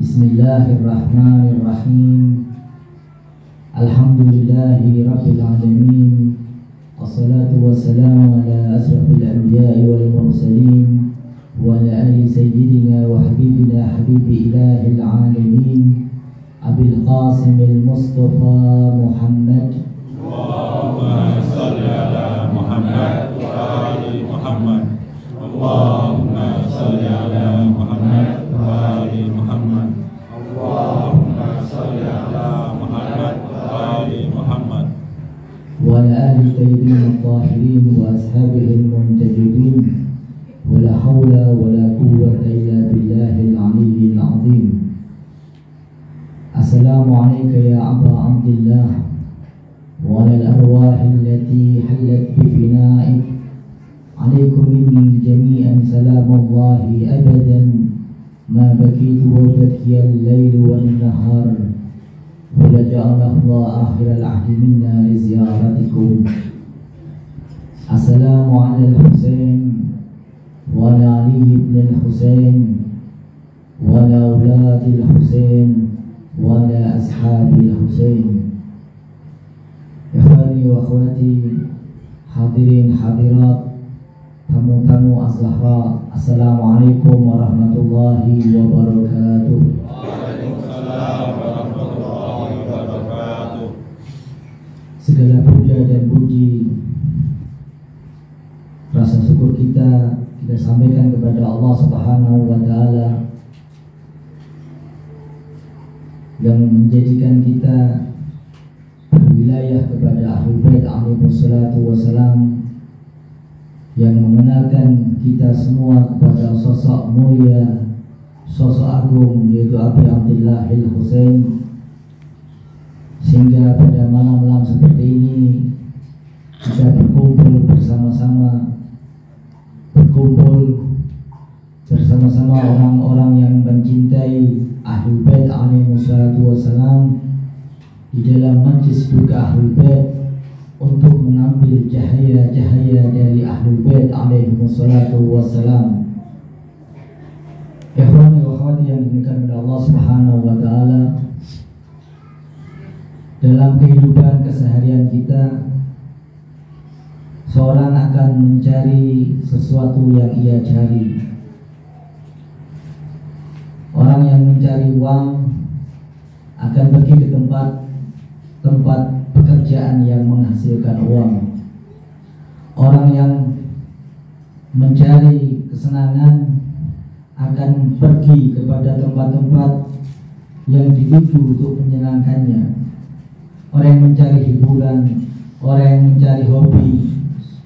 Bismillahirrahmanirrahim. Alhamdulillahi rabbil alamin. Wassalatu wassalamu ala asrafil anbiya'i wal mursalin wa ala ali sayyidina wa habibina habibi ilahil alamin Abil Qasimil Mustafa Muhammad. Allahumma salli ala Muhammad wa ali Muhammad. Allahumma salli ala Muhammad wa ali Muhammad. Allahumma salli ala Muhammad wa ali Muhammad. Wa ala ali tayyibin at-tahirin wa ashabihil muntajibin. Wa la hawla wa la quwwata illa billahil aliyyil azim. Assalamualaikum ya Aba Abdillah wa ala al-arwah allati hallat bi fina'ik. Alaikum minni jami'an salamullahi abadan ma bakitu wa bakiya al-layl wan nahar wa la ja'ala Allah akhir al-ahdi minna li ziyaratikum. Assalamu ala al-Husain wa ala Ali ibn al-Husain wa ala awlad al-Husain wa ala ashabi al-Husain. Ikhwani wa akhwati, hadirin hadirat, tamu-tamu Az-Zahra, assalamualaikum warahmatullahi wabarakatuh. Waalaikumsalam warahmatullahi wabarakatuh. Segala puja dan puji, rasa syukur kita sampaikan kepada Allah Subhanahu wa Ta'ala yang menjadikan kita berwilayah kepada Ahlul Bait alaihi wassalatu wassalam, yang mengenalkan kita semua kepada sosok mulia, sosok agung, yaitu Abi Abdillah al-Husain. Sehingga pada malam-malam seperti ini kita berkumpul bersama-sama orang-orang yang mencintai Ahlul Bait alaihi wassalam di dalam majlis duka Ahlul Bait, untuk mengambil cahaya-cahaya dari Ahlul Bait alaihi wassalam. Ikhwani wa akhwati yang dimuliakan oleh Allah Subhanahu wa Ta'ala, dalam kehidupan keseharian kita, seorang akan mencari sesuatu yang ia cari. Orang yang mencari uang akan pergi ke tempat pekerjaan yang menghasilkan uang. Orang yang mencari kesenangan akan pergi kepada tempat-tempat yang dituju untuk menyenangkannya. Orang yang mencari hiburan, orang yang mencari hobi,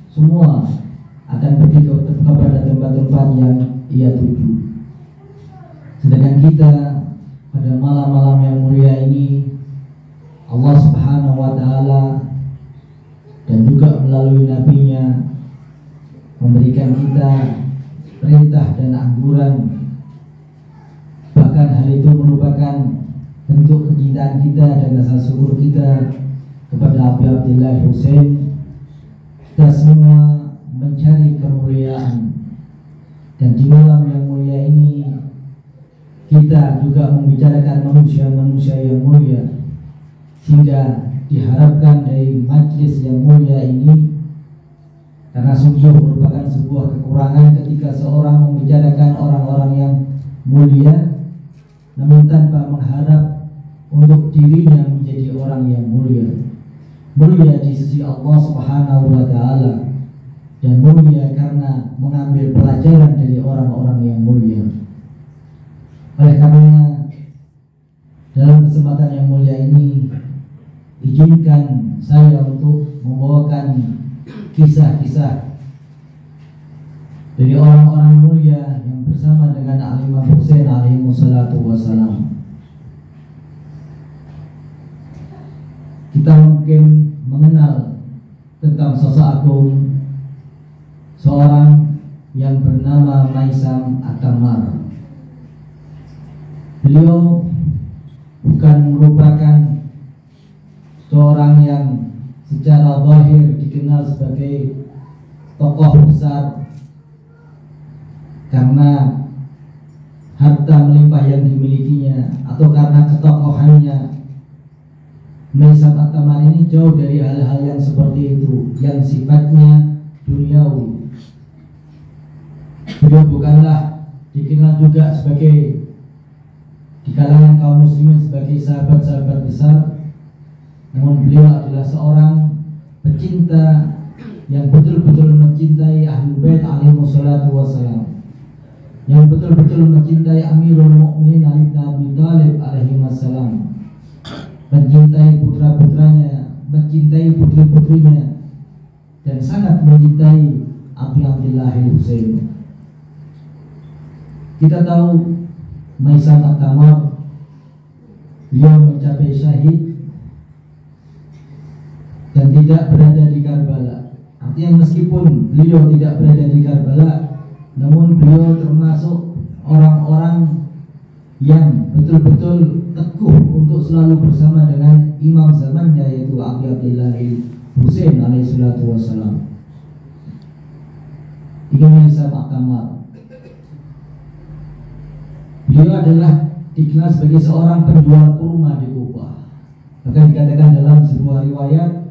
semua akan pergi kepada tempat-tempat yang ia tuju. Sedangkan kita pada malam-malam yang mulia ini, Allah Subhanahu wa Ta'ala dan juga melalui nabinya memberikan kita perintah dan anjuran. Bahkan hal itu merupakan bentuk kecintaan kita dan rasa syukur kita kepada Abi Abdillah Husain. Kita semua mencari kemuliaan, dan di malam yang mulia ini kita juga membicarakan manusia-manusia yang mulia. Sehingga diharapkan dari majlis yang mulia ini, karena sungguh merupakan sebuah kekurangan ketika seorang membicarakan orang-orang yang mulia namun tanpa mengharap untuk dirinya menjadi orang yang mulia. Mulia di sisi Allah Subhanahu wa Ta'ala, dan mulia karena mengambil pelajaran dari orang-orang yang mulia. Oleh karenanya, dalam kesempatan yang mulia ini, izinkan saya untuk membawakan kisah-kisah dari orang-orang mulia yang bersama dengan Al-Imam Husain alaihi wassalatu wassalam. Kita mungkin mengenal tentang sosok agung, seorang yang bernama Maisam At-Tammar. Beliau bukan merupakan seorang yang secara zahir dikenal sebagai tokoh besar karena harta melimpah yang dimilikinya, jauh dari hal-hal yang seperti itu, yang sifatnya duniawi. Beliau bukanlah dikenal juga sebagai di kalangan kaum muslimin sebagai sahabat-sahabat besar, namun beliau adalah seorang pecinta yang betul-betul mencintai Ahlul Bait alaihi wassalatu wassalam, yang betul-betul mencintai Amirul Mukminin Ali bin Abi Thalib alaihi wassalam, mencintai putra-putranya, mencintai putri-putrinya, dan sangat mencintai Abi Abdillah Husain. Kita tahu Maisam At-Tamar beliau mencapai syahid dan tidak berada di Karbala. Artinya meskipun beliau tidak berada di Karbala, namun beliau termasuk orang-orang yang betul-betul teguh untuk selalu bersama dengan imam zamannya, yaitu Abi Abdillah Husain alaihi salatu wassalam. Ini Maisam At-Tamar. Beliau adalah dikenal sebagai seorang penjual kurma di Kufah. Bahkan dikatakan dalam sebuah riwayat,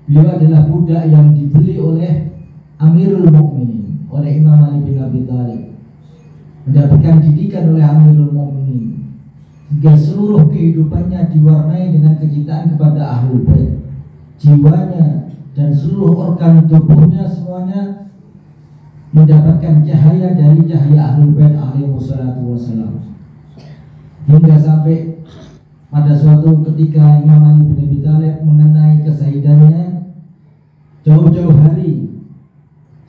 beliau adalah budak yang dibeli oleh Amirul Mukminin, oleh Imam Ali bin Abi Thalib, mendapatkan didikan oleh Amirul Mukminin, hingga seluruh kehidupannya diwarnai dengan kecintaan kepada Ahlul Bait. Jiwanya dan seluruh organ tubuhnya semuanya mendapatkan cahaya dari cahaya Ahlul Bait alaihi wassalatu wassalam. Hingga sampai pada suatu ketika Imam Ali bin Abi Thalib mengenai kesahidannya, jauh-jauh hari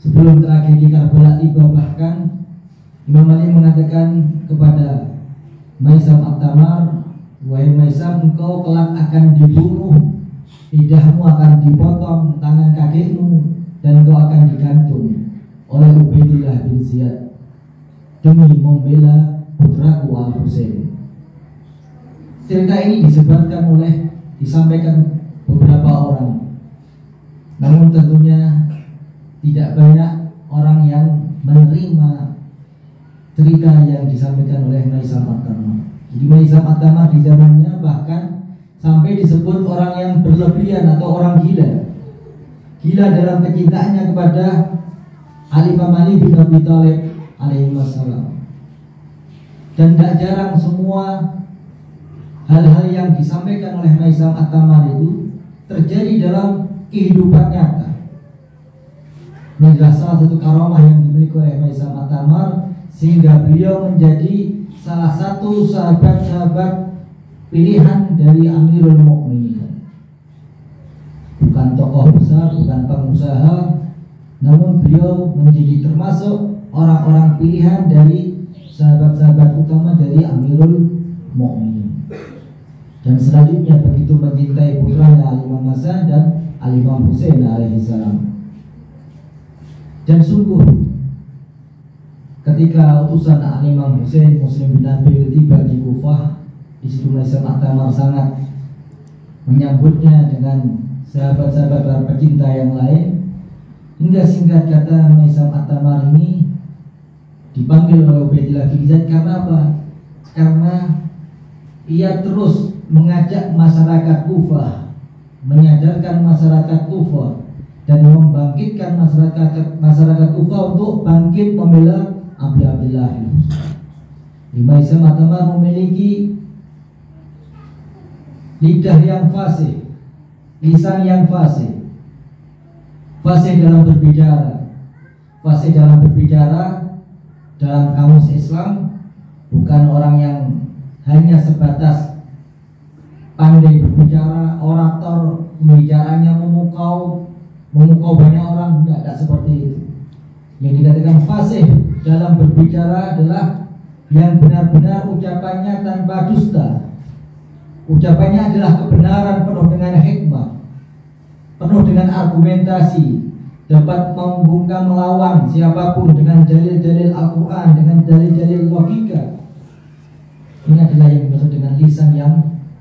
sebelum tragedi Karbala tiba, bahkan Imam Ali mengatakan kepada Maisam At-Tamar, "Wahai Maisam, engkau kelak akan dibunuh, lidahmu akan dipotong, tangan kakimu, dan engkau akan digantung oleh Ubaidillah bin Ziyad demi membela putraku Al-Husain." Cerita ini disampaikan beberapa orang, namun tentunya tidak banyak orang yang menerima cerita yang disampaikan oleh Maisam At-Tamar. Jadi Maisam At-Tamar di zamannya bahkan sampai disebut orang yang berlebihan atau orang gila. Gila dalam kecintaannya kepada Imam Ali bin Abi Thalib alaihi wassalam. Dan tidak jarang semua hal-hal yang disampaikan oleh Maisam At-Tamar itu terjadi dalam kehidupan nyata. Ini adalah salah satu karamah yang dimiliki oleh Maisam At-Tamar, sehingga beliau menjadi salah satu sahabat-sahabat pilihan dari Amirul Mukminin. Bukan tokoh besar, bukan pengusaha, namun beliau menjadi termasuk orang-orang pilihan dari sahabat-sahabat utama dari Amirul Mukminin. Dan selanjutnya begitu mencintai putranya Al-Imam Hasan dan Al-Imam Husain alaihi salam. Dan sungguh ketika utusan Al-Imam Husain Muslim bin Aqil tiba di Kufah, istri Maisam At-Tamar sangat menyambutnya dengan sahabat-sahabat pecinta yang lain, hingga singkat kata Maisam At-Tamar ini dipanggil oleh Ubaidillah bin Ziyad karena apa? Karena ia terus mengajak masyarakat Kufah, menyadarkan masyarakat Kufah, dan membangkitkan masyarakat Kufah untuk bangkit membela Abi Abdillah. Maisam At-Tamar memiliki lidah yang fasih, lisan yang fasih, fasih dalam berbicara dalam kamus Islam, bukan orang yang hanya sebatas pandai berbicara, orator, bicaranya memukau banyak orang, tidak seperti itu. Yang dikatakan fasih dalam berbicara adalah yang benar-benar ucapannya tanpa dusta. Ucapannya adalah kebenaran, penuh dengan hikmah, penuh dengan argumentasi, dapat membungkam melawan siapapun dengan dalil-dalil Al-Quran, dengan dalil-dalil logika. Ini adalah yang dimaksud dengan lisan yang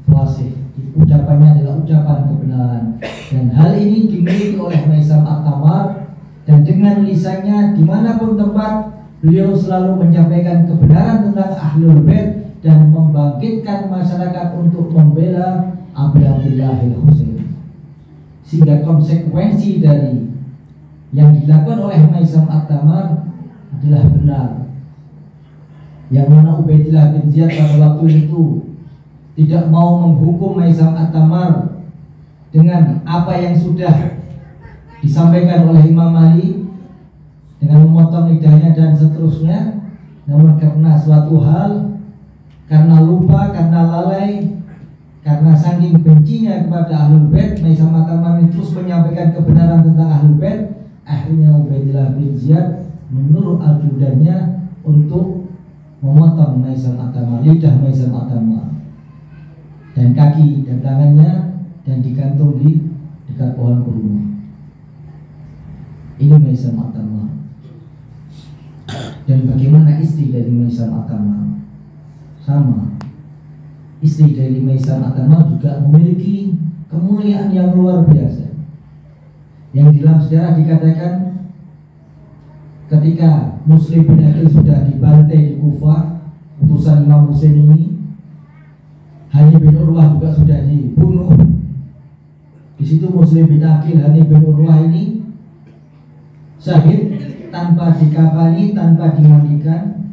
fasih. Ucapannya adalah ucapan kebenaran, dan hal ini dimiliki oleh Maisam At-Tamar. Dan dengan lisannya dimanapun tempat, beliau selalu menyampaikan kebenaran tentang Ahlul Bait dan membangkitkan masyarakat untuk membela Abi Abdillah Husain. sehingga konsekuensi dari yang dilakukan oleh Maisam At-Tamar adalah benar. Yang mana Ubaidillah bin Ziyad pada waktu itu tidak mau menghukum Maisam At-Tamar dengan apa yang sudah disampaikan oleh Imam Ali dengan memotong lidahnya dan seterusnya, namun karena suatu hal, karena lupa, karena lalai, karena saking bencinya kepada Ahlul Bait, Maisam At-Tamar terus menyampaikan kebenaran tentang Ahlul Bait. Akhirnya Ubaidillah bin Ziyad menyuruh ajudannya untuk memotong Maisam At-Tamar, lidah Maisam At-Tamar dan kaki dan tangannya, dan digantung di dekat pohon kurma. Ini Maisam At-Tamar. Dan bagaimana istri dari Maisam At-Tamar? Sama, istri dari Maisam At-Tamar juga memiliki kemuliaan yang luar biasa, yang dalam sejarah dikatakan ketika Muslim bin Aqil sudah dibantai di Kufah, utusan Imam Husain ini, Hani bin Urwah juga sudah dibunuh. Di situ Muslim bin Aqil, Hani bin Urwah ini syahid tanpa dikafani, tanpa dimandikan,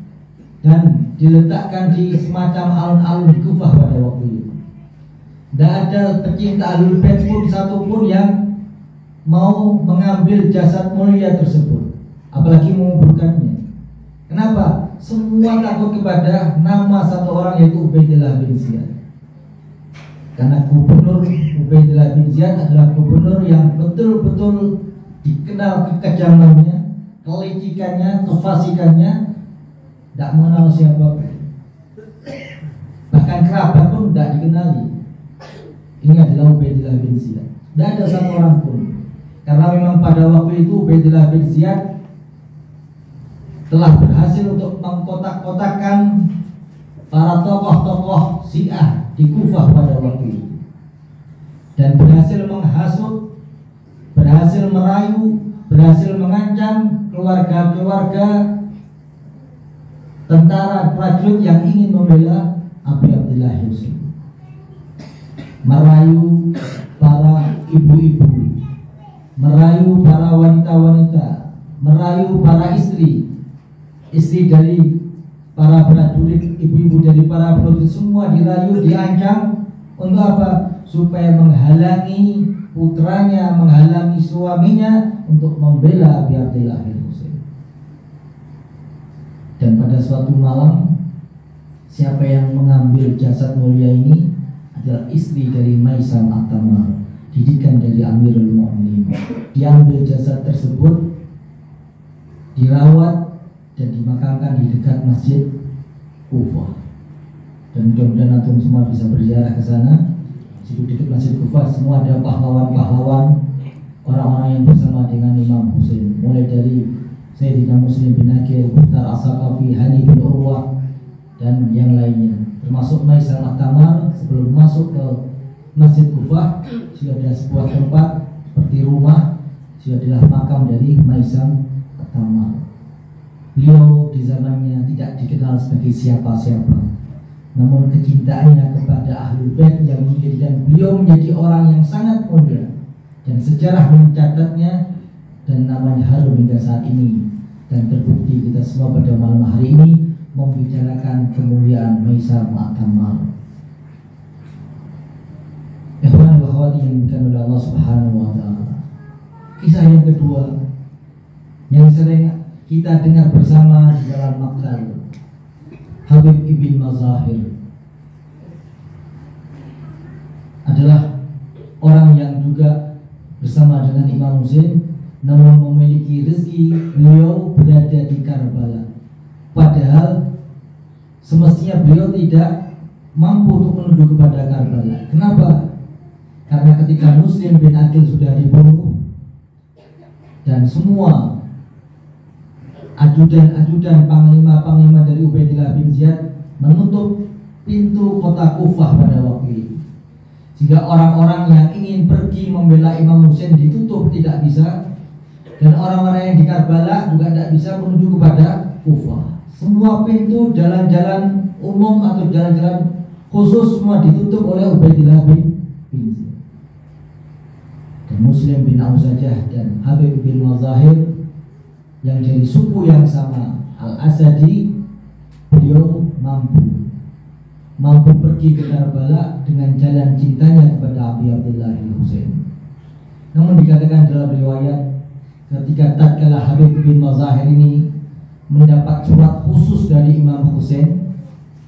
dan diletakkan di semacam alun-alun di Kufah pada waktu itu. Tidak ada pecinta Ahlul Bait pun satupun yang mau mengambil jasad mulia tersebut, apalagi menguburkannya. Kenapa? Semua takut kepada nama satu orang, yaitu Ubaidillah bin Ziyad. Karena gubernur Ubaidillah bin Ziyad adalah gubernur yang betul-betul dikenal kekejamannya, kelicikannya, kefasikannya, tidak mengenal siapa, bahkan kerabat pun tidak dikenali. Ini adalah Ubaidillah bin Ziyad. Tidak ada satu orang pun. Karena memang pada waktu itu Ubaidillah bin Ziyad telah berhasil untuk mengkotak-kotakkan para tokoh-tokoh Syiah di Kufah pada waktu itu, dan berhasil menghasut, berhasil merayu, berhasil mengancam keluarga-keluarga tentara prajurit yang ingin membela Abi Abdillah Husain, merayu para ibu-ibu, merayu para wanita-wanita, merayu para istri dari para prajurit, ibu-ibu dari para prajurit, semua dirayu, diancam. Untuk apa? Supaya menghalangi putranya, menghalangi suaminya untuk membela Abi Abdillah Husain. Dan pada suatu malam, siapa yang mengambil jasad mulia ini adalah istri dari Maisam At-Tamar, didikan dari Amirul Mu'minin. Diambil jasad tersebut, dirawat dan dimakamkan di dekat Masjid Kufah. Dan mudah-mudahan antum semua bisa berziarah ke sana. Di dekat Masjid Kufah semua ada pahlawan-pahlawan, orang-orang yang bersama dengan Imam Husain, mulai dari Sayyidina Muslim bin Aqil, Mukhtar As-Saqafi, Hani bin Urwah, dan yang lainnya, termasuk Maisam At-Tamar. Sebelum masuk ke Masjid Kufah sudah ada sebuah tempat seperti rumah, sudah adalah makam dari Maisam At-Tamar. Beliau di zamannya tidak dikenal sebagai siapa-siapa, namun kecintaannya kepada Ahlul Bait yang menjadikan beliau menjadi orang yang sangat mulia, dan sejarah mencatatnya dan namanya harum hingga saat ini. Dan terbukti kita semua pada malam hari ini membicarakan kemuliaan Maisam At-Tamar. Ikhwan wa akhwati yang dimuliakan oleh Allah Subhanahu wa taala. Kisah yang kedua yang sering kita dengar bersama di dalam maktal Habib ibn Mazahir adalah orang yang juga bersama dengan Imam Husain, namun memiliki rezeki beliau berada di Karbala. Padahal semestinya beliau tidak mampu untuk menuju kepada Karbala. Kenapa? Karena ketika Muslim bin Aqil sudah dibunuh dan semua ajudan-ajudan, panglima-panglima dari Ubaidillah bin Ziyad menutup pintu kota Kufah pada waktu itu, sehingga orang-orang yang ingin pergi membela Imam Husain ditutup, tidak bisa. Dan orang-orang yang di Karbala juga tidak bisa menuju kepada Kufah. Semua pintu, jalan-jalan umum atau jalan-jalan khusus semua ditutup oleh Ubaidillah bin Ziyad. Dan Muslim bin Ausajah dan Habib bin Mazahir yang dari suku yang sama, Al-Asadi, beliau mampu pergi ke Karbala dengan jalan cintanya kepada Abi Abdullah Husain. Namun dikatakan dalam riwayat, ketika tatkala Habib bin Mazahir ini mendapat surat khusus dari Imam Husain,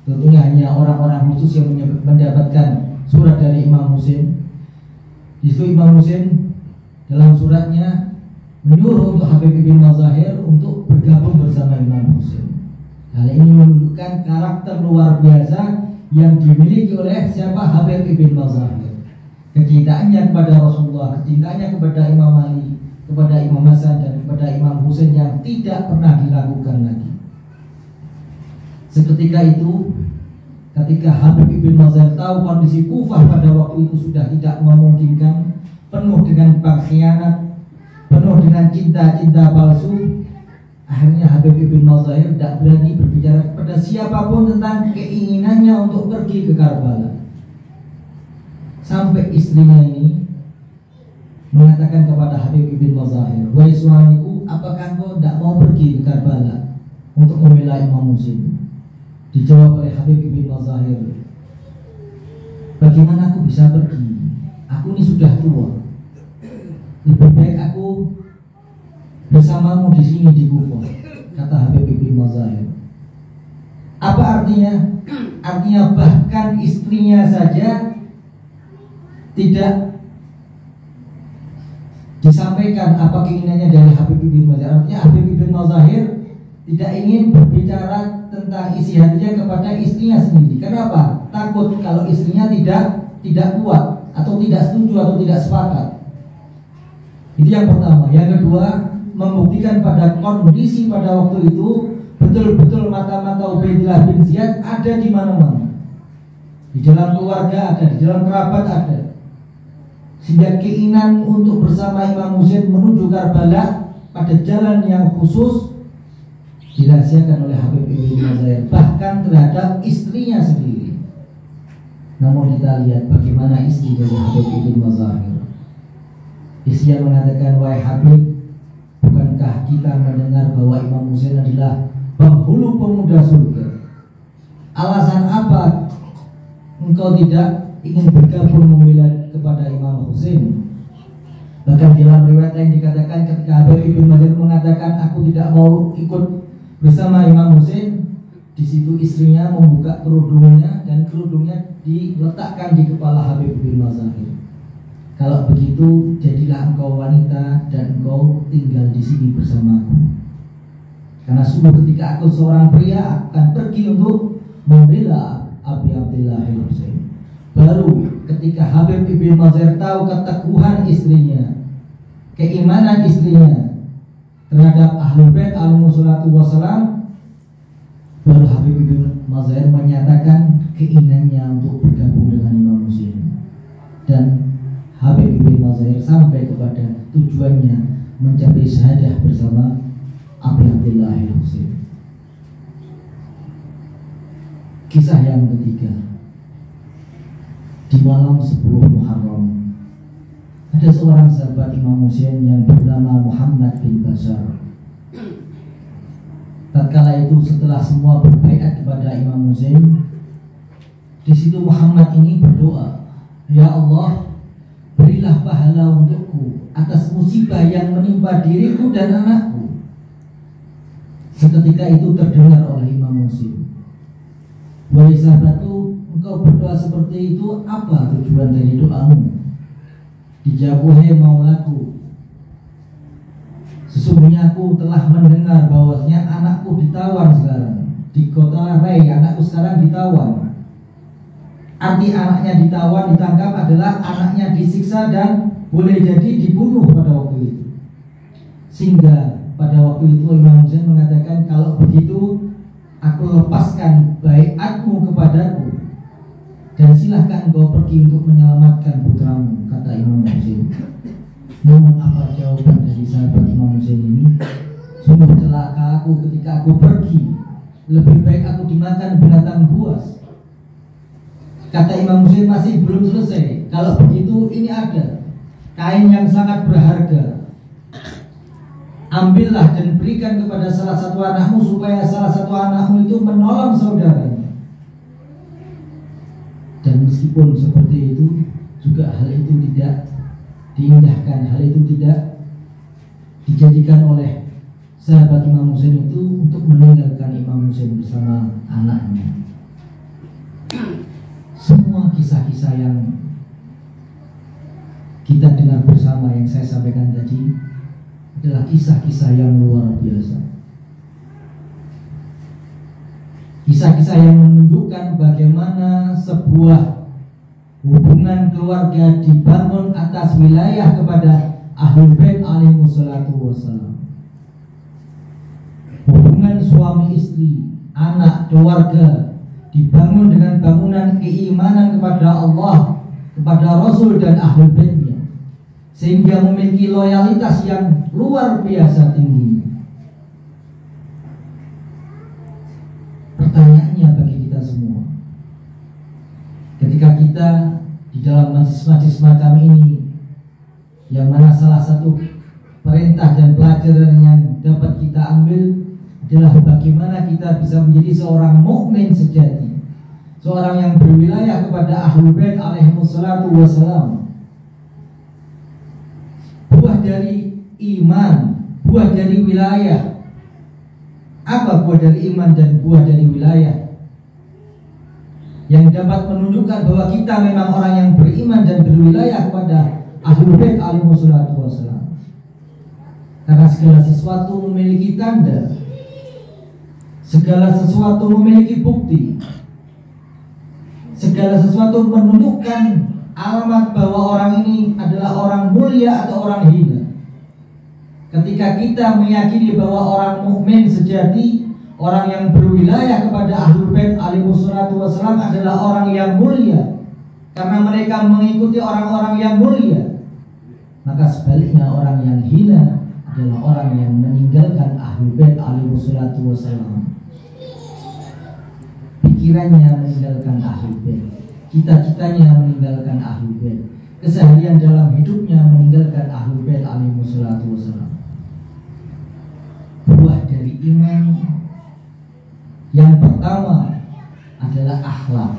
tentunya hanya orang-orang khusus yang mendapatkan surat dari Imam Husain. Di situ Imam Husain dalam suratnya menyuruh untuk Habib bin Mazahir untuk bergabung bersama Imam Husain. Hal ini menunjukkan karakter luar biasa yang dimiliki oleh siapa? Habib bin Mazahir. Kecintaannya kepada Rasulullah, kecintaannya kepada Imam Ali, kepada Imam Hasan dan kepada Imam Husain yang tidak pernah diragukan lagi. Seketika itu, ketika Habib bin Mazahir tahu kondisi Kufah pada waktu itu sudah tidak memungkinkan, penuh dengan pengkhianat, penuh dengan cinta-cinta palsu, akhirnya Habib bin Mazahir tidak berani berbicara kepada siapapun tentang keinginannya untuk pergi ke Karbala. Sampai istrinya ini mengatakan kepada Habib bin Mazahir, "Wahai suamiku, apakah kau tidak mau pergi ke Karbala untuk membela Imam Husain?" Dijawab oleh Habib bin Mazahir, "Bagaimana aku bisa pergi? Aku ini sudah tua. Lebih baik aku bersamamu di sini di Kufah," kata Habib bin Mazahir. Apa artinya? Artinya bahkan istrinya saja tidak disampaikan apa keinginannya dari Habib bin Mazahir. Artinya Habib bin Mazahir tidak ingin berbicara tentang isi hatinya kepada istrinya sendiri. Kenapa? Takut kalau istrinya tidak kuat atau tidak setuju atau tidak sepakat. Itu yang pertama. Yang kedua, membuktikan pada kondisi pada waktu itu betul-betul mata-mata Ubaidillah bin Ziyad ada di mana-mana. Di dalam keluarga ada, di dalam kerabat ada. Sehingga keinginan untuk bersama Imam Husain menuju Karbala pada jalan yang khusus dirahasiakan oleh Habib bin Mazahir, bahkan terhadap istrinya sendiri. Namun kita lihat bagaimana istri dari Habib bin Mazahir. Istrinya mengatakan, "Wahai Habib, bukankah kita mendengar bahwa Imam Husain adalah penghulu pemuda surga? Alasan apa engkau tidak ingin bergabung membela kepada Imam Husain?" Bahkan dalam riwayat lain dikatakan ketika Habib bin Mazahir mengatakan, "Aku tidak mau ikut bersama Imam Husain," di situ istrinya membuka kerudungnya dan kerudungnya diletakkan di kepala Habib bin Mazahir. "Kalau begitu, jadilah engkau wanita dan engkau tinggal di sini bersamaku. Karena sungguh ketika aku seorang pria akan pergi untuk membela Abi Abdullah Husain." Baru ketika Habib bin Mazahir tahu keteguhan istrinya, keimanan istrinya terhadap Ahlul Bait alaihi salatu wassalam, baru Habib bin Mazahir menyatakan keinginannya untuk bergabung dengan Imam Husain. Dan Habib bin Mazahir sampai kepada tujuannya mencapai syahadah bersama Abi Abdullah Husain. Kisah yang ketiga, di malam 10 Muharram, ada seorang sahabat Imam Husain yang bernama Muhammad bin Bashar. Tatkala itu setelah semua berbaiat kepada Imam Husain, di situ Muhammad ini berdoa, "Ya Allah, berilah pahala untukku atas musibah yang menimpa diriku dan anakku." Seketika itu terdengar oleh Imam Husain, "Wahai sahabatku, engkau berdoa seperti itu, apa tujuan dari doamu?" Dijawab, "Wahai Maulaku, sesungguhnya aku telah mendengar bahwasanya anakku ditawan sekarang di kota Rai. Anakku sekarang ditawan." Arti anaknya ditawan, ditangkap adalah anaknya disiksa dan boleh jadi dibunuh pada waktu itu. Sehingga pada waktu itu Imam Husain mengatakan, "Kalau begitu aku lepaskan baiatmu kepadaku dan silahkan engkau pergi untuk menyelamatkan putramu," kata Imam Husain. Namun apa jawaban dari sahabat Imam Husain ini? "Sungguh celaka aku ketika aku pergi. Lebih baik aku dimakan binatang buas." Kata Imam Husain masih belum selesai. "Kalau begitu ini ada kain yang sangat berharga, ambillah dan berikan kepada salah satu anakmu supaya salah satu anakmu itu menolong saudaranya. Dan meskipun seperti itu, juga hal itu tidak diindahkan, hal itu tidak dijadikan oleh sahabat Imam Husain itu untuk meninggalkan Imam Husain bersama anaknya. Semua kisah-kisah yang kita dengar bersama yang saya sampaikan tadi adalah kisah-kisah yang luar biasa. Kisah-kisah yang menunjukkan bagaimana sebuah hubungan keluarga dibangun atas wilayah kepada Ahlul Bait alaihi wassalatu wassalam. Hubungan suami istri, anak, keluarga dibangun dengan bangunan keimanan kepada Allah, kepada Rasul dan Ahlul Baitnya, sehingga memiliki loyalitas yang luar biasa tinggi. Pertanyaannya bagi kita semua, ketika kita di dalam majlis-majlis semacam ini, yang mana salah satu perintah dan pelajaran yang dapat kita ambil adalah bagaimana kita bisa menjadi seorang mukmin sejati, seorang yang berwilayah kepada Ahlul Bait alaihi wassalatu wassalam. Buah dari iman, buah dari wilayah. Apa buah dari iman dan buah dari wilayah? Yang dapat menunjukkan bahwa kita memang orang yang beriman dan berwilayah kepada Ahlul Bait alaihi wassalatu wassalam. Karena segala sesuatu memiliki tanda, segala sesuatu memiliki bukti, segala sesuatu menunjukkan alamat bahwa orang ini adalah orang mulia atau orang hina. Ketika kita meyakini bahwa orang mukmin sejati, orang yang berwilayah kepada Ahlul Bait alaihi wassalatu wassalam adalah orang yang mulia karena mereka mengikuti orang-orang yang mulia, maka sebaliknya orang yang hina adalah orang yang meninggalkan Ahlul Bait alaihi wassalatu wassalam. Pikirannya meninggalkan Ahlul Bait, cita-citanya meninggalkan Ahlul Bait, keseharian dalam hidupnya meninggalkan Ahlul Bait alaihi wassalatu wassalam. Buah dari iman yang pertama adalah akhlak,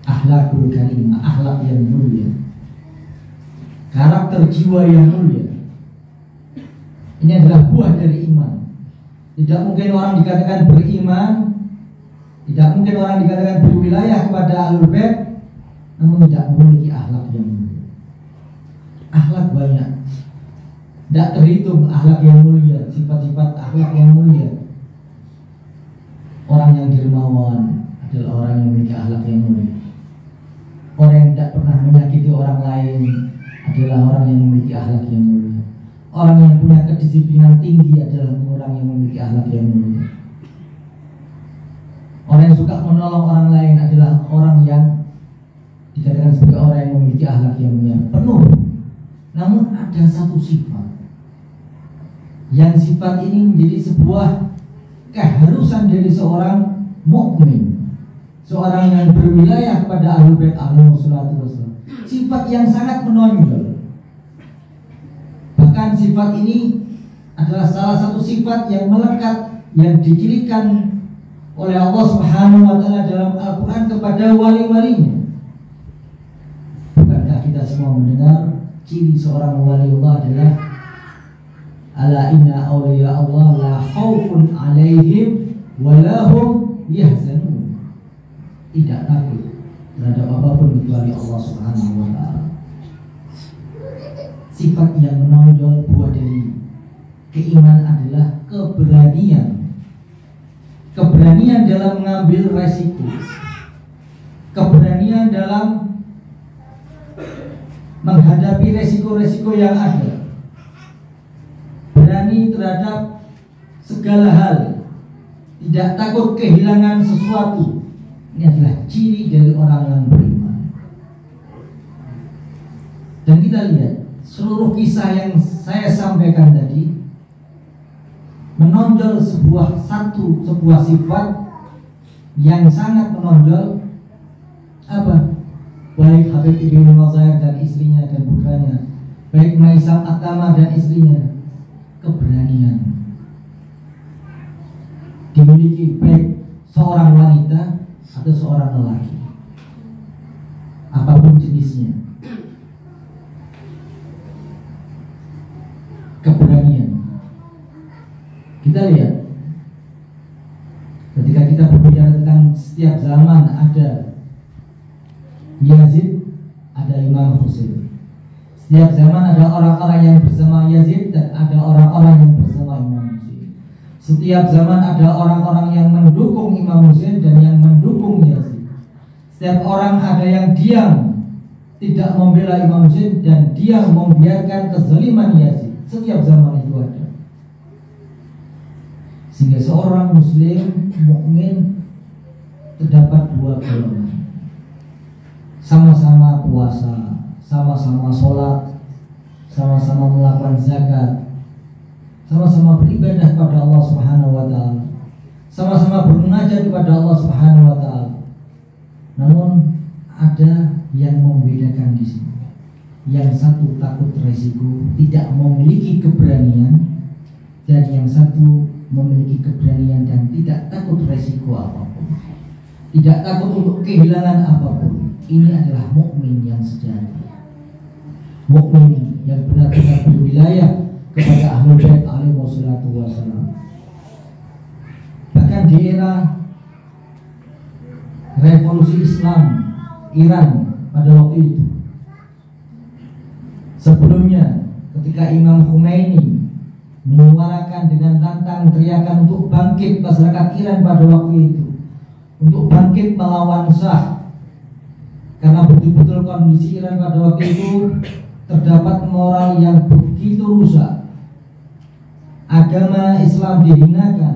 akhlakul karimah, akhlak yang mulia, karakter jiwa yang mulia. Ini adalah buah dari iman. Tidak mungkin orang dikatakan beriman, tidak mungkin orang dikatakan berwilayah kepada Ahlul Bait namun tidak memiliki akhlak yang mulia. Akhlak banyak, tidak terhitung akhlak yang mulia, sifat-sifat akhlak yang mulia. Orang yang dermawan adalah orang yang memiliki akhlak yang mulia. Orang yang tidak pernah menyakiti orang lain adalah orang yang memiliki akhlak yang mulia. Orang yang punya kedisiplinan tinggi adalah orang yang memiliki akhlak yang mulia. Orang yang suka menolong orang lain adalah orang yang dikatakan sebagai orang yang memiliki akhlak yang mulia. Penuh. Namun ada satu sifat, yang sifat ini menjadi sebuah keharusan dari seorang mukmin, seorang yang berwilayah kepada Ahlul Bait alaihi wassalatu wassalam. Sifat yang sangat menonjol. Bahkan sifat ini adalah salah satu sifat yang melekat, yang dicirikan oleh Allah Subhanahu wa taala dalam Al-Qur'an kepada wali-walinya. Bukankah kita semua mendengar ciri seorang wali Allah adalah ala inna awliya Allah la khaufun alaihim wa lahum yahzanun. Tidak takut terhadap apapun kecuali Allah Subhanahu wa taala. Sifat yang menonjol buah dari keimanan adalah keberanian. Keberanian dalam mengambil resiko, keberanian dalam menghadapi resiko-resiko yang ada, berani terhadap segala hal, tidak takut kehilangan sesuatu. Ini adalah ciri dari orang yang beriman. Dan kita lihat seluruh kisah yang saya sampaikan tadi menonjol sebuah sifat yang sangat menonjol. Apa? Wal baik Habib Ibn Mazair dan istrinya dan putranya, baik Maisam At-Tamar dan istrinya, keberanian dimiliki baik seorang wanita atau seorang lelaki, apapun jenisnya. Keberanian. Kita lihat ketika kita berbicara tentang setiap zaman ada Yazid, ada Imam Husain. Setiap zaman ada orang-orang yang bersama Yazid dan ada orang-orang yang bersama Imam Husain. Setiap zaman ada orang-orang yang mendukung Imam Husain dan yang mendukung Yazid. Setiap orang ada yang diam, tidak membela Imam Husain dan diam membiarkan kezaliman Yazid. Setiap zaman itu ada. Sehingga seorang muslim mukmin terdapat dua golongan. Sama-sama puasa, sama-sama sholat, sama-sama melakukan zakat, sama-sama beribadah kepada Allah Subhanahu wa taala, sama-sama bermunajat kepada Allah Subhanahu wa taala. Namun ada yang membedakan di sini. Yang satu takut resiko, tidak memiliki keberanian, dan yang satu memiliki keberanian dan tidak takut resiko apapun, tidak takut untuk kehilangan apapun. Ini adalah mukmin yang sejati, mukmin yang benar-benar berwilayah kepada Ahlul Bait alaihi wassalatu wassalam. Bahkan di era revolusi Islam Iran pada waktu itu, sebelumnya ketika Imam Khomeini menyuarakan dengan lantang teriakan untuk bangkit masyarakat Iran pada waktu itu, untuk bangkit melawan Shah, karena betul-betul kondisi Iran pada waktu itu terdapat moral yang begitu rusak, agama Islam dihinakan,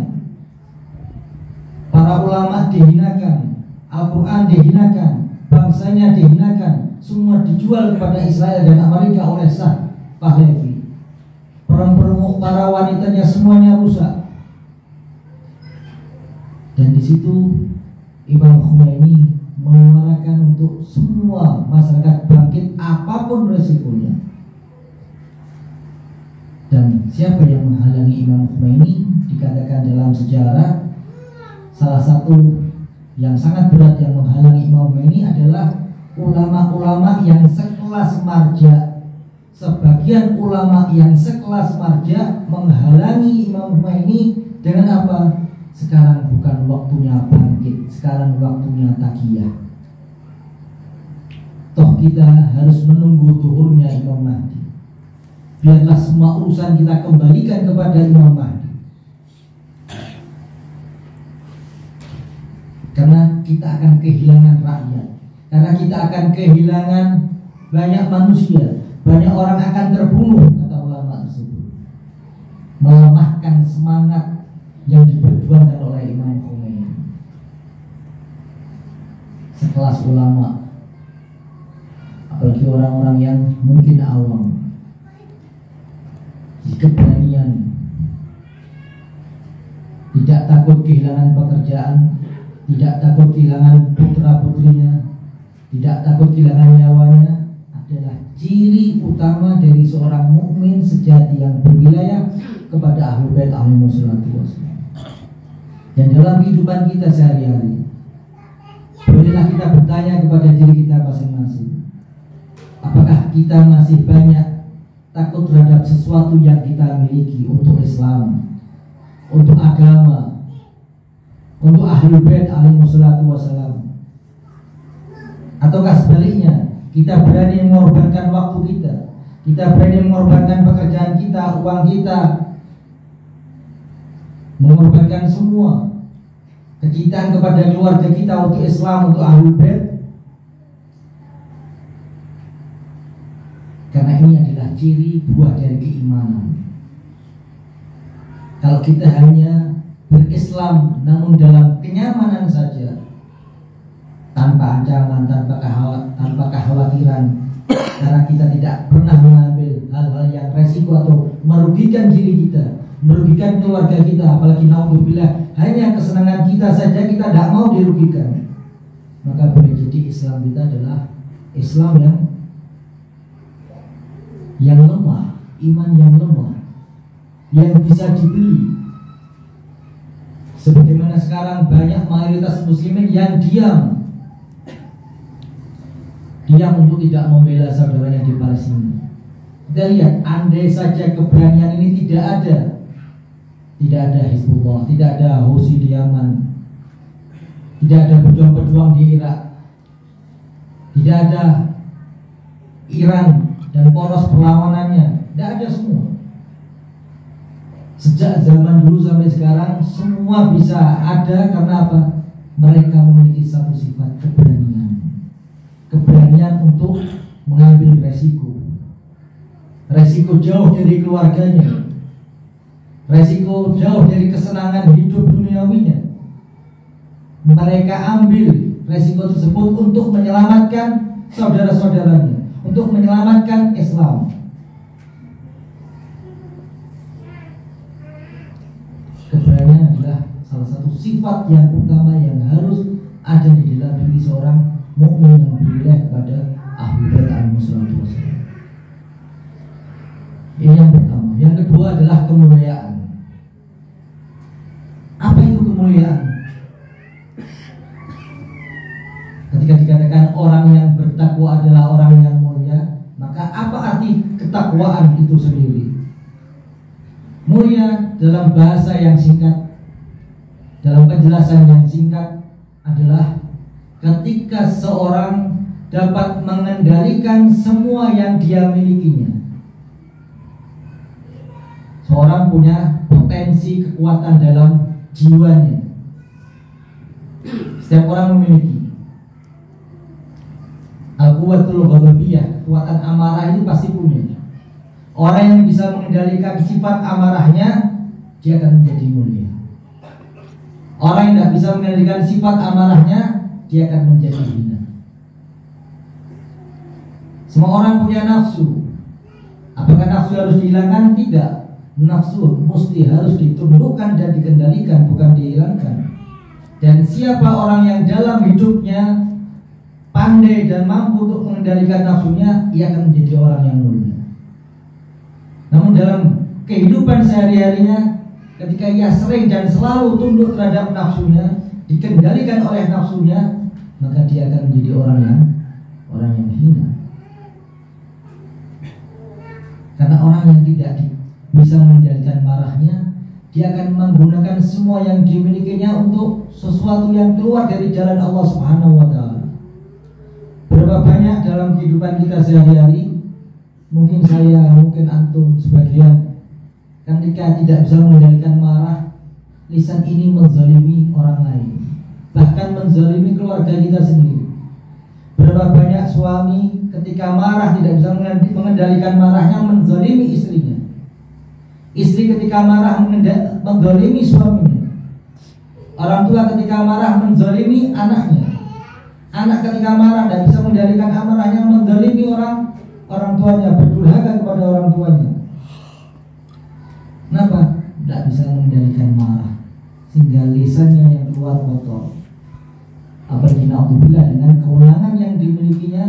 para ulama dihinakan, Al-Quran dihinakan, bangsanya dihinakan, semua dijual kepada Israel dan Amerika oleh Shah Pahlavi. Perempuan, para wanitanya semuanya rusak. Dan di situ Imam Khomeini menyuarakan untuk semua masyarakat bangkit apapun resikonya. Dan siapa yang menghalangi Imam Khomeini? Dikatakan dalam sejarah salah satu yang sangat berat yang menghalangi Imam Khomeini adalah ulama-ulama yang sekelas Marja. Sebagian ulama yang sekelas Marja menghalangi Imam Khomeini dengan apa? Sekarang bukan waktunya bangkit, sekarang waktunya takiyah. Toh kita harus menunggu zuhurnya Imam Mahdi. Biarlah semua urusan kita kembalikan kepada Imam Mahdi. Karena kita akan kehilangan rakyat, karena kita akan kehilangan banyak manusia, banyak orang akan terbunuh, kata ulama tersebut, melemahkan semangat yang diperjuangkan oleh Imam Khomeini. Sekelas ulama, apalagi orang-orang yang mungkin awam, keberanian, tidak takut kehilangan pekerjaan, tidak takut kehilangan putra putrinya, tidak takut kehilangan nyawanya, adalah ciri utama dari seorang mukmin sejati yang berwilayah kepada Ahlul Bait alaihi wassalatu wassalam. Dan dalam kehidupan kita sehari-hari, bolehlah kita bertanya kepada diri kita masing-masing, apakah kita masih banyak takut terhadap sesuatu yang kita miliki untuk Islam, untuk agama, untuk Ahlul Bait alaihi wassalatu wassalam? Ataukah sebaliknya, kita berani mengorbankan waktu kita berani mengorbankan pekerjaan kita, uang kita, mengorbankan semua kecintaan kepada keluarga kita untuk Islam, untuk Ahlul Bait? Karena ini adalah ciri buah dari keimanan. Kalau kita hanya berislam namun dalam kenyamanan saja, tanpa ancaman, tanpa kekhawatiran, karena kita tidak pernah mengambil hal-hal yang resiko atau merugikan diri kita, merugikan keluarga kita, apalagi naudzubillah hanya kesenangan kita saja kita tidak mau dirugikan, maka boleh jadi Islam kita adalah Islam yang lemah, iman yang lemah, yang bisa dibeli. Sebagaimana sekarang banyak mayoritas muslimin yang diam untuk tidak membela saudaranya di Palestina. Kita lihat, andai saja keberanian ini tidak ada Hizbullah, tidak ada Houthi di Yaman, tidak ada pejuang-pejuang di Irak, tidak ada Iran dan poros perlawanannya, tidak ada semua. Sejak zaman dulu sampai sekarang semua bisa ada karena apa? Mereka memiliki satu sifat, keberanian untuk mengambil resiko jauh dari keluarganya, resiko jauh dari kesenangan hidup duniawinya. Mereka ambil resiko tersebut untuk menyelamatkan saudara-saudaranya, untuk menyelamatkan Islam. Keberanian adalah salah satu sifat yang utama yang harus ada di dalam diri seorang mukmin yang beriman kepada Ahlul Bait alaihissalatu wassalam. Ini yang pertama. Yang kedua adalah kemuliaan. Apa itu kemuliaan? Ketika dikatakan orang yang bertakwa adalah orang yang mulia, maka apa arti ketakwaan itu sendiri? Mulia dalam bahasa yang singkat, dalam penjelasan yang singkat adalah ketika seorang dapat mengendalikan semua yang dia milikinya. Seorang punya potensi kekuatan dalam jiwanya. Setiap orang memiliki al-quwwatul ghadabiyah, kekuatan amarah itu pasti punya. Orang yang bisa mengendalikan sifat amarahnya, dia akan menjadi mulia. Orang yang tidak bisa mengendalikan sifat amarahnya, dia akan menjadi hina. Semua orang punya nafsu. Apakah nafsu harus dihilangkan? Tidak. Nafsu mesti harus ditundukkan dan dikendalikan, bukan dihilangkan. Dan siapa orang yang dalam hidupnya pandai dan mampu untuk mengendalikan nafsunya, ia akan menjadi orang yang mulia. Namun dalam kehidupan sehari-harinya, ketika ia sering dan selalu tunduk terhadap nafsunya, dikendalikan oleh nafsunya, maka dia akan menjadi orang yang hina. Karena orang yang tidak bisa mengendalikan marahnya, dia akan menggunakan semua yang dimilikinya untuk sesuatu yang keluar dari jalan Allah Subhanahu wa Ta'ala. Berapa banyak dalam kehidupan kita sehari-hari, mungkin saya, mungkin antum sebagian, ketika tidak bisa mengendalikan marah, lisan ini menzalimi orang lain, bahkan menzalimi keluarga kita sendiri. Berapa banyak suami ketika marah tidak bisa mengendalikan marahnya, menzalimi istrinya. Istri ketika marah menzalimi suaminya. Orang tua ketika marah menzalimi anaknya. Anak ketika marah tidak bisa mengendalikan amarahnya, menzalimi orang tuanya, berdurhaka kepada orang tuanya. Kenapa? Tidak bisa mengendalikan marah, sehingga lisannya yang keluar kotor. Apalagi na'udzubillah, dengan kewenangan yang dimilikinya,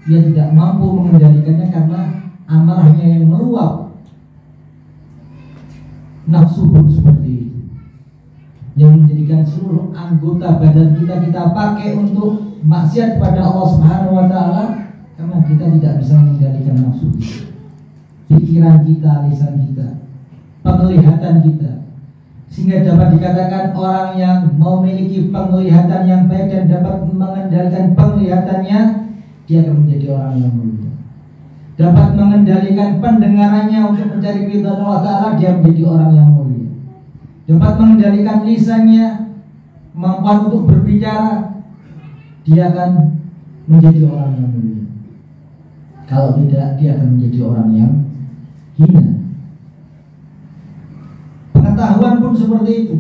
dia tidak mampu mengendalikannya karena amarahnya yang meluap. Nafsu pun seperti itu, yang menjadikan seluruh anggota badan kita pakai untuk maksiat pada Allah Subhanahu wa Ta'ala, karena kita tidak bisa mengendalikan nafsu kita, pikiran kita, lisan kita, penglihatan kita, sehingga dapat dikatakan orang yang memiliki penglihatan yang baik dan dapat mengendalikan penglihatannya, dia akan menjadi orang yang mulia. Dapat mengendalikan pendengarannya untuk mencari ridha Allah Ta'ala, dia menjadi orang yang mulia. Dapat mengendalikan lisannya, kemampuan untuk berbicara, dia akan menjadi orang yang mulia. Kalau tidak, dia akan menjadi orang yang hina. Pengetahuan pun seperti itu.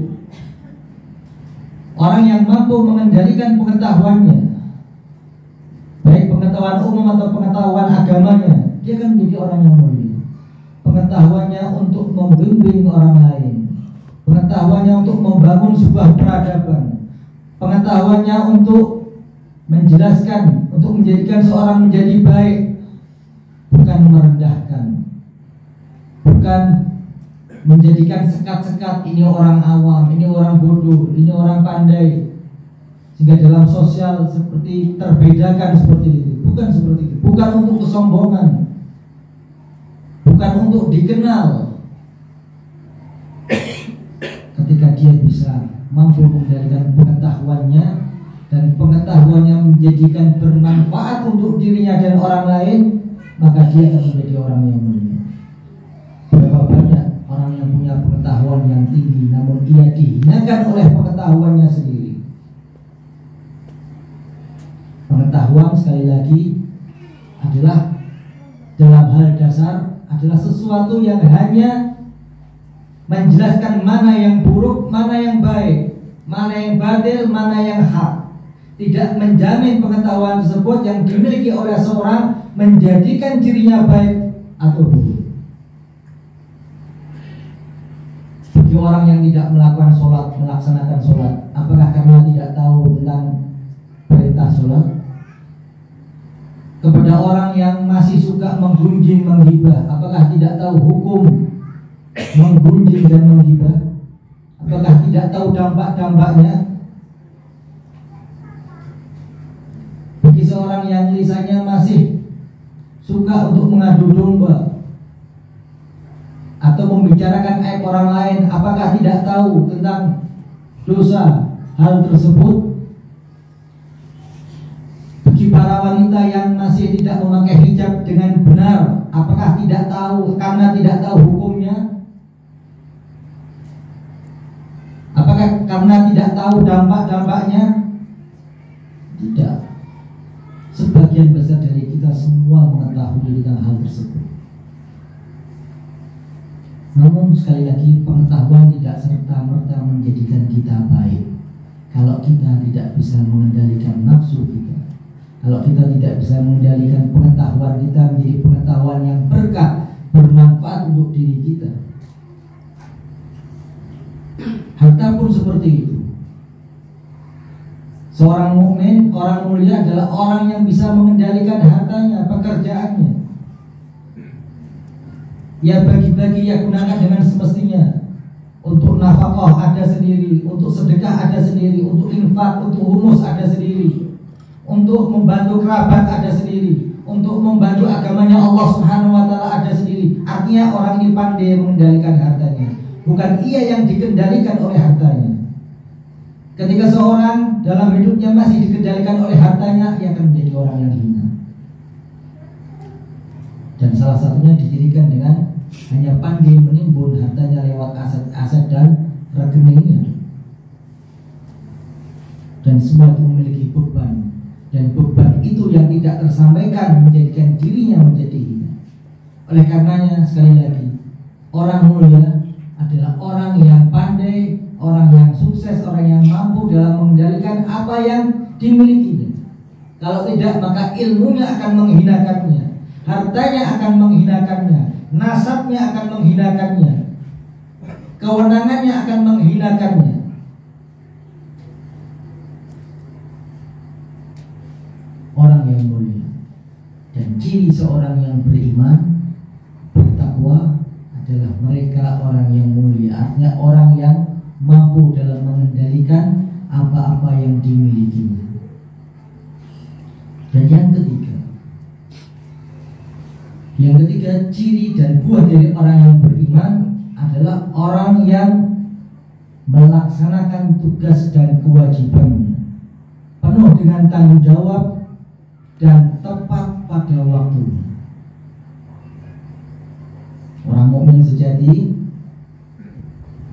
Orang yang mampu mengendalikan pengetahuannya, baik pengetahuan umum atau pengetahuan agamanya, dia akan menjadi orang yang mulia. Pengetahuannya untuk membimbing orang lain, pengetahuannya untuk membangun sebuah peradaban, pengetahuannya untuk menjelaskan, untuk menjadikan seorang menjadi baik, bukan merendahkan, bukan menjadikan sekat-sekat, ini orang awam, ini orang bodoh, ini orang pandai, sehingga dalam sosial seperti terbedakan seperti itu. Bukan seperti itu, bukan untuk kesombongan, bukan untuk dikenal. Ketika dia bisa mampu mengendalikan pengetahuannya, dan pengetahuannya menjadikan bermanfaat untuk dirinya dan orang lain, maka dia akan menjadi orang yang mulia. Berapa banyak orang yang punya pengetahuan yang tinggi, namun ia dihinakan oleh pengetahuannya sendiri. Pengetahuan, sekali lagi, adalah dalam hal dasar adalah sesuatu yang hanya menjelaskan mana yang buruk, mana yang baik, mana yang batil, mana yang hak. Tidak menjamin pengetahuan tersebut yang dimiliki oleh seorang menjadikan dirinya baik atau buruk. Bagi orang yang tidak melakukan sholat, melaksanakan sholat, apakah karena tidak tahu tentang perintah sholat? Kepada orang yang masih suka menggunjing, menghibah, apakah tidak tahu hukum menggunjing dan menghibah? Apakah tidak tahu dampak-dampaknya? Bagi seorang yang lisannya masih suka untuk mengadu domba atau membicarakan aib orang lain, apakah tidak tahu tentang dosa hal tersebut? Bagi para wanita yang masih tidak memakai hijab dengan benar, apakah tidak tahu karena tidak tahu hukumnya? Apakah karena tidak tahu dampak-dampaknya? Tidak. Sebagian besar dari kita semua mengetahui tentang hal tersebut. Namun sekali lagi, pengetahuan tidak serta-merta menjadikan kita baik. Kalau kita tidak bisa mengendalikan nafsu kita, kalau kita tidak bisa mengendalikan pengetahuan kita menjadi pengetahuan yang berkah, bermanfaat untuk diri kita. Harta pun seperti itu. Seorang mukmin, orang mulia adalah orang yang bisa mengendalikan hartanya, pekerjaannya. Ya bagi-bagi, ya gunakan dengan semestinya. Untuk nafkah ada sendiri, untuk sedekah ada sendiri, untuk infak, untuk humus ada sendiri, untuk membantu kerabat ada sendiri, untuk membantu agamanya Allah Subhanahu wa taala ada sendiri. Artinya orang ini pandai mengendalikan hartanya, bukan ia yang dikendalikan oleh hartanya. Ketika seorang dalam hidupnya masih dikendalikan oleh hartanya, ia akan menjadi orang yang hina. Dan salah satunya didirikan dengan hanya pandai menimbun hartanya lewat aset-aset dan rekeningnya. Dan semua itu memiliki beban, dan beban itu yang tidak tersampaikan menjadikan dirinya menjadi hina. Oleh karenanya, sekali lagi, orang mulia adalah orang yang pandai, orang yang sukses, orang yang mampu dalam mengendalikan apa yang dimilikinya. Kalau tidak, maka ilmunya akan menghinakannya, hartanya akan menghinakannya, nasabnya akan menghinakannya, kewenangannya akan menghinakannya. Orang yang mulia dan ciri seorang yang beriman, bertakwa adalah mereka orang yang mulia. Artinya orang yang mampu dalam mengendalikan apa-apa yang dimilikinya. Dan yang ketiga, ciri dan buah dari orang yang beriman adalah orang yang melaksanakan tugas dan kewajibannya penuh dengan tanggung jawab dan tepat pada waktunya. Orang mukmin sejati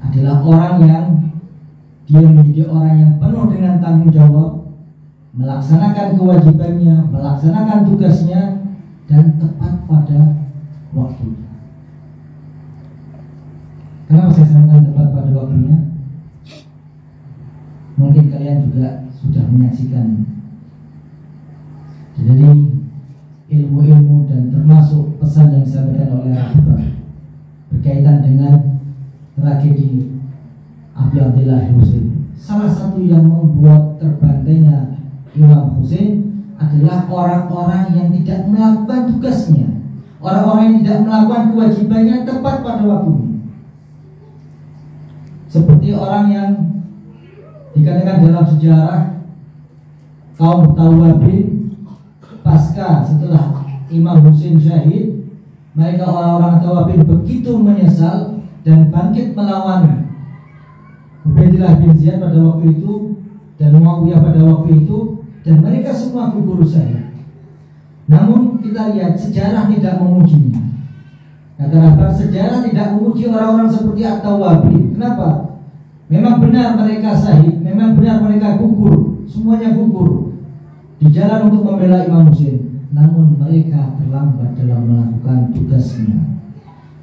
adalah orang yang dia menjadi orang yang penuh dengan tanggung jawab, melaksanakan kewajibannya, melaksanakan tugasnya, dan tepat pada waktunya. Kenapa saya sampaikan tepat pada waktunya? Mungkin kalian juga sudah menyaksikan dari ilmu-ilmu dan termasuk pesan yang disampaikan oleh Rahbar berkaitan dengan tragedi Abi Abdillah Husain. Salah satu yang membuat terbantainya Imam Husain adalah orang-orang yang tidak melakukan tugasnya, orang-orang yang tidak melakukan kewajibannya tepat pada waktunya. Seperti orang yang dikatakan dalam sejarah kaum Tawabin pasca setelah Imam Husain syahid, mereka orang-orang Tawabin begitu menyesal dan bangkit melawan Ubaidillah bin Ziyad pada waktu itu dan Muawiyah pada waktu itu, dan mereka semua gugur syahid. Namun kita lihat sejarah tidak memujinya. Kata sejarah tidak memuji orang-orang seperti At-Tawabin. Kenapa? Memang benar mereka syahid, memang benar mereka gugur, semuanya gugur di jalan untuk membela Imam Husain. Namun mereka terlambat dalam melakukan tugasnya.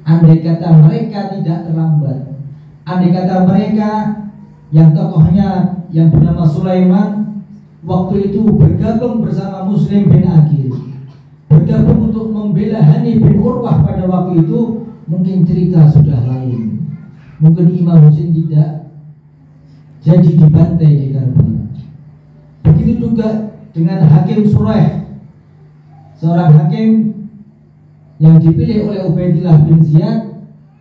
Andai kata mereka tidak terlambat, andai kata mereka yang tokohnya yang bernama Sulaiman waktu itu bergabung bersama Muslim bin Aqil, bergabung untuk membela Hani bin Urwah pada waktu itu, mungkin cerita sudah lain. Mungkin Imam Husain tidak jadi dibantai di Karbala. Begitu juga dengan Hakim Suraih, seorang hakim yang dipilih oleh Ubaidillah bin Ziyad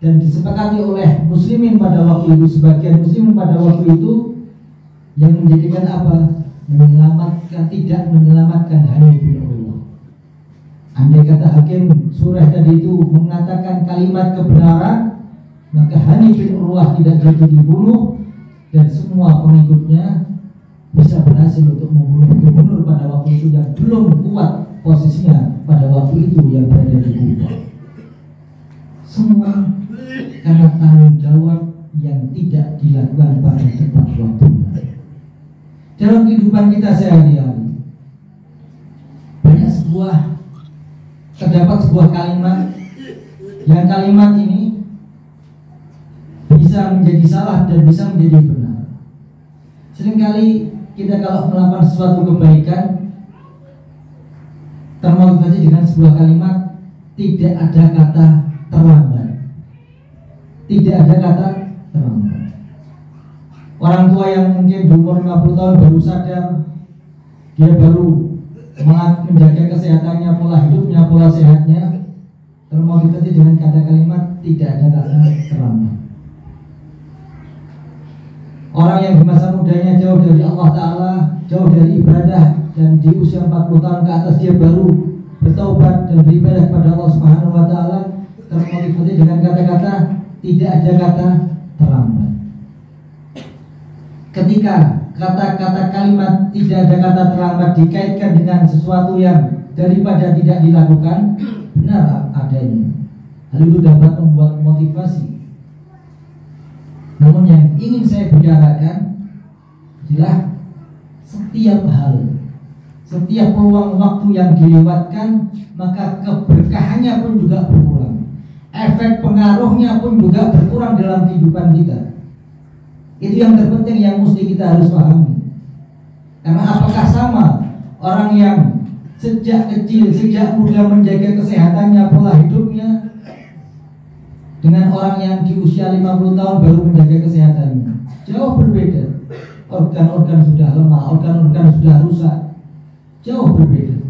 dan disepakati oleh muslimin pada waktu itu, sebagian muslimin pada waktu itu, yang menjadikan apa? Tidak menyelamatkan Hani bin Urwah. Andai kata Hakim Suraih tadi itu mengatakan kalimat kebenaran, maka Hani bin Urwah tidak jadi dibunuh dan semua pengikutnya bisa berhasil untuk membunuh gubernur pada waktu itu yang belum kuat posisinya pada waktu itu yang berada di Kufah. Semua karena tanggung jawab yang tidak dilakukan pada tepat waktunya. Dalam kehidupan kita sehari-hari terdapat sebuah kalimat yang kalimat ini bisa menjadi salah dan bisa menjadi benar. Seringkali kita kalau melakukan sesuatu kebaikan termotivasi dengan sebuah kalimat, tidak ada kata terlambat. Tidak ada kata terlambat. Orang tua yang mungkin berumur 50 tahun baru sadar, dia baru menjaga kesehatannya, pola hidupnya, pola sehatnya, termotivasi dengan kata kalimat, tidak ada kata terlambat. Orang yang di masa mudanya jauh dari Allah Ta'ala, jauh dari ibadah, dan di usia 40 tahun ke atas dia baru bertaubat dan beribadah kepada Allah Subhanahu wa Ta'ala, termotivasi dengan kata-kata tidak ada kata terlambat. Ketika kata-kata kalimat tidak ada kata terlambat dikaitkan dengan sesuatu yang daripada tidak dilakukan, benar adanya, hal itu dapat membuat motivasi. Namun yang ingin saya bicarakan adalah setiap hal, setiap peluang waktu yang dilewatkan, maka keberkahannya pun juga berkurang, efek pengaruhnya pun juga berkurang dalam kehidupan kita. Itu yang terpenting yang mesti kita harus pahami. Karena apakah sama orang yang sejak kecil, sejak muda menjaga kesehatannya, pola hidupnya, dengan orang yang di usia 50 tahun baru menjaga kesehatannya? Jauh berbeda. Organ-organ sudah lemah, organ-organ sudah rusak, jauh berbeda.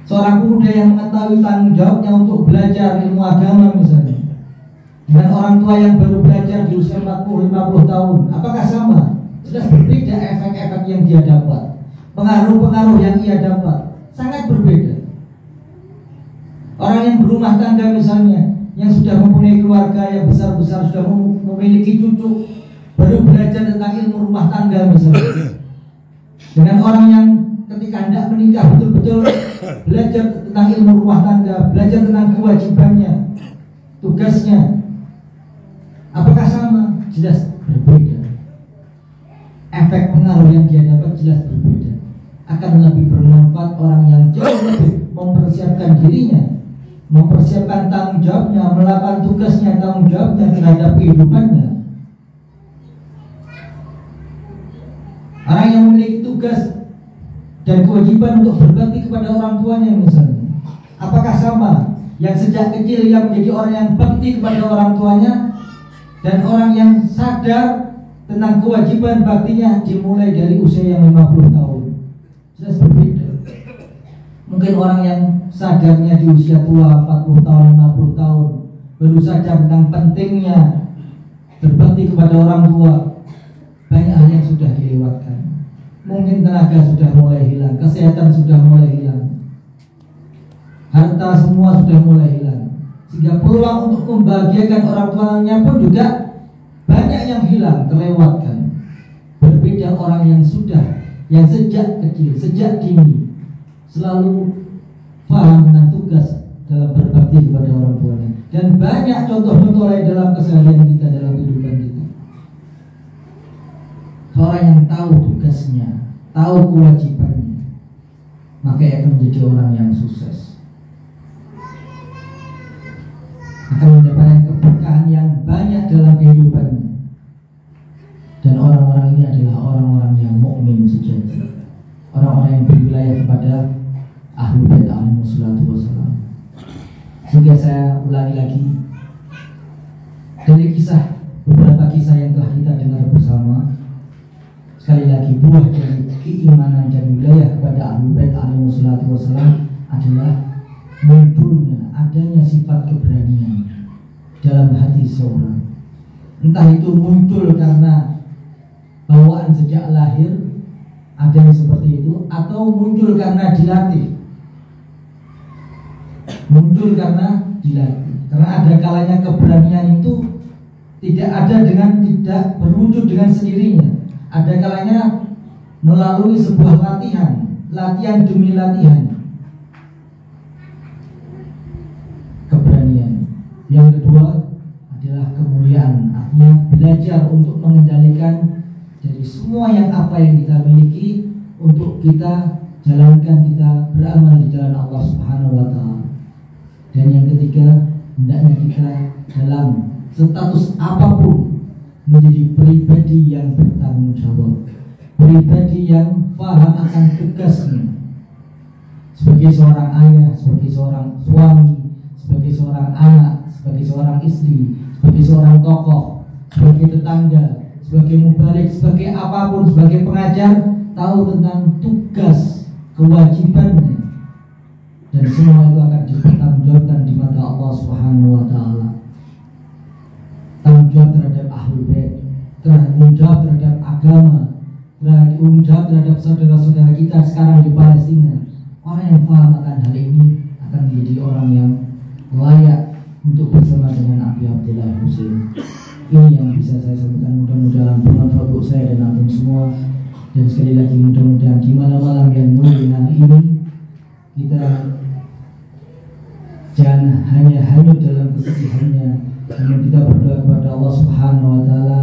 Seorang pemuda yang mengetahui tanggung jawabnya untuk belajar ilmu agama misalnya, dengan orang tua yang baru belajar di usia 40-50 tahun, apakah sama? Sudah berbeda efek-efek yang dia dapat, pengaruh-pengaruh yang ia dapat, sangat berbeda. Orang yang berumah tangga misalnya, yang sudah mempunyai keluarga yang besar-besar, sudah memiliki cucu, baru belajar tentang ilmu rumah tangga misalnya, dengan orang yang ketika hendak menikah betul-betul belajar tentang ilmu rumah tangga, belajar tentang kewajibannya, tugasnya, apakah sama? Jelas berbeda. Efek pengaruh yang dia dapat jelas berbeda. Akan lebih bermanfaat orang yang jauh lebih mempersiapkan dirinya, mempersiapkan tanggung jawabnya, melakukan tugasnya, tanggung jawabnya terhadap kehidupannya. Orang yang memiliki tugas dan kewajiban untuk berbakti kepada orang tuanya misalnya, apakah sama yang sejak kecil ia menjadi orang yang bakti kepada orang tuanya, dan orang yang sadar tentang kewajiban baktinya dimulai dari usia yang 50 tahun? jelas berbeda. Mungkin orang yang sadarnya di usia tua 40 tahun, 50 tahun baru sadar tentang pentingnya berbakti kepada orang tua. Banyak hal yang sudah dilewatkan. Mungkin tenaga sudah mulai hilang, kesehatan sudah mulai hilang, harta semua sudah mulai hilang, sehingga peluang untuk membahagiakan orang tuanya pun juga banyak yang hilang, terlewatkan. Berbeda orang yang sejak kecil, sejak dini selalu paham tentang tugas dalam berbakti kepada orang tuanya. Dan banyak contoh-contoh lain dalam keseharian kita, dalam kehidupan kita. Seorang yang tahu tugasnya, tahu kewajibannya, maka akan menjadi orang yang sukses, akan mendapatkan keberkahan yang banyak dalam kehidupannya. Dan orang-orang ini adalah orang-orang yang mukmin sejati, orang-orang yang berwilayah kepada Ahlul Bait alaihi wassalatu wassalam. Sehingga saya ulangi lagi dari beberapa kisah yang telah kita dengar bersama. Sekali lagi, buah dari keimanan dan wilayah kepada Ahlul Bait alaihi wassalatu wassalam adalah munculnya, adanya sifat keberanian dalam hati seorang. Entah itu muncul karena bawaan sejak lahir, ada yang seperti itu, atau muncul karena dilatih. Muncul karena dilatih. Karena ada kalanya keberanian itu tidak berwujud dengan sendirinya. Ada kalanya melalui sebuah latihan demi latihan. Keberanian. Yang kedua adalah kemuliaan, artinya belajar untuk mengendalikan dari semua apa yang kita miliki untuk kita jalankan, kita beramal di jalan Allah Subhanahu wa Ta'ala. Dan yang ketiga, hendaknya kita dalam status apapun menjadi pribadi yang bertanggung jawab, pribadi yang paham akan tugasnya sebagai seorang ayah, sebagai seorang suami, sebagai seorang anak, sebagai seorang istri, sebagai seorang tokoh, sebagai tetangga, sebagai mubalik, sebagai apapun, sebagai pengajar, tahu tentang tugas, kewajibannya, dan semua itu akan dipertanggungjawabkan di mata Allah Subhanahu wa Ta'ala. Tanggung jawab terhadap Ahlul Bait, tanggung jawab terhadap agama, tanggung jawab terhadap saudara-saudara kita sekarang di Palestina. Orang yang paham akan hal ini akan menjadi orang yang layak untuk bersama dengan Abi Abdullah Husain. Ini yang bisa saya sampaikan, mudah-mudahan bermanfaat untuk saya dan antum semua. Dan sekali lagi, mudah-mudahan di malam-malam yang mulia ini kita jangan hanya hanyut dalam kesedihannya, namun kita berdoa kepada Allah Subhanahu wa Ta'ala.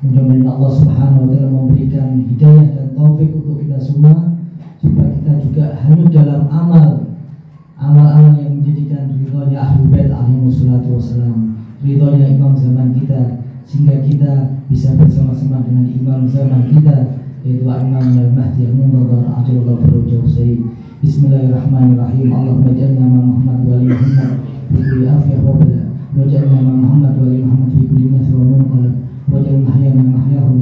Mudah-mudahan Allah Subhanahu wa Ta'ala memberikan hidayah dan taufik untuk kita semua, supaya kita juga hanyut dalam amal-amal yang menjadikan ridhonya Ahlul Bait alaihi wassalatu wassalam, ridhonya imam zaman kita, sehingga kita bisa bersama-sama dengan imam zaman kita, yaitu Imam Al-Mahdi Al-Muntadhar ajallahu farajahu sayyid. Bismillahirrahmanirrahim. Allahumma ja'alna ma Muhammad wa ali Muhammad fi kulli afiyah wa bala, wa ja'alna ma Muhammad wa ali Muhammad fi kulli mathwa wa munqalab, wa ja'al mahyana mahyahum